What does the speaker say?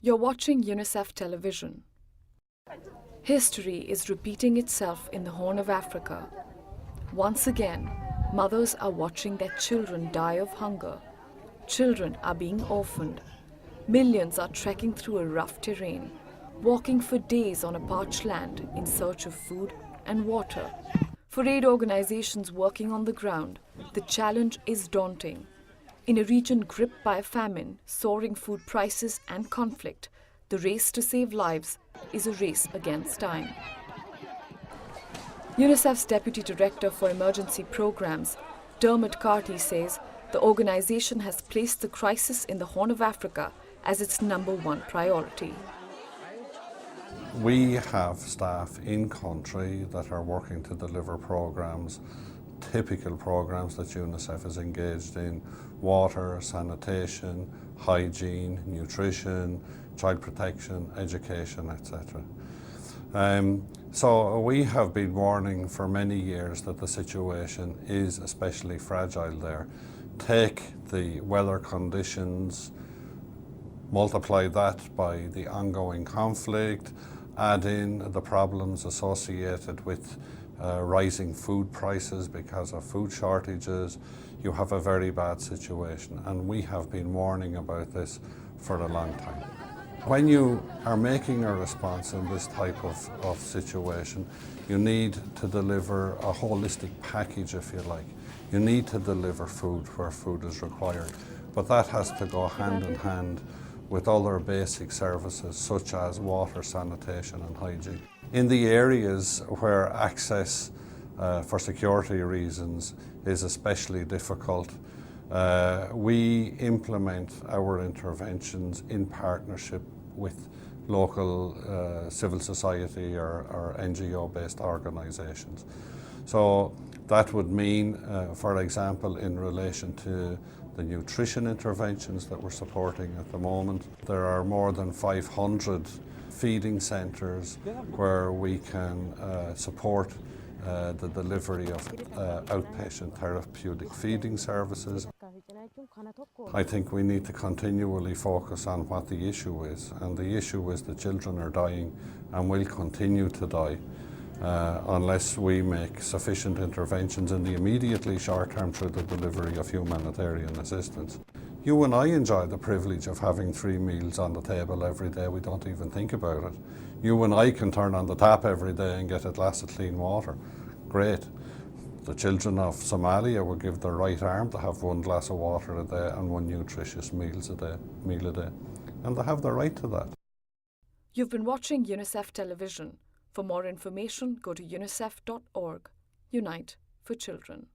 You're watching UNICEF television. History is repeating itself in the Horn of Africa. Once again, mothers are watching their children die of hunger. Children are being orphaned. Millions are trekking through a rough terrain, walking for days on a parched land in search of food and water. For aid organizations working on the ground, the challenge is daunting. In a region gripped by famine, soaring food prices and conflict, the race to save lives is a race against time. UNICEF's Deputy Director for Emergency Programs, Dermot Carty, says the organization has placed the crisis in the Horn of Africa as its #1 priority. We have staff in country that are working to deliver programs, typical programs that UNICEF is engaged in: water, sanitation, hygiene, nutrition, child protection, education, etc. So we have been warning for many years that the situation is especially fragile there. Take the weather conditions, multiply that by the ongoing conflict, add in the problems associated with rising food prices because of food shortages, you have a very bad situation, and we have been warning about this for a long time. When you are making a response in this type of situation, you need to deliver a holistic package, if you like. You need to deliver food where food is required, but that has to go hand in hand with other basic services such as water, sanitation and hygiene. In the areas where access for security reasons is especially difficult, we implement our interventions in partnership with local civil society or NGO-based organisations. So that would mean, for example, in relation to the nutrition interventions that we're supporting at the moment, there are more than 500 feeding centres where we can support the delivery of outpatient therapeutic feeding services. I think we need to continually focus on what the issue is, and the issue is that children are dying and will continue to die unless we make sufficient interventions in the immediately short term through the delivery of humanitarian assistance. You and I enjoy the privilege of having 3 meals on the table every day. We don't even think about it. You and I can turn on the tap every day and get a glass of clean water. Great. The children of Somalia will give their right arm to have 1 glass of water a day and 1 nutritious meal a day. And they have the right to that. You've been watching UNICEF television. For more information, go to unicef.org. Unite for Children.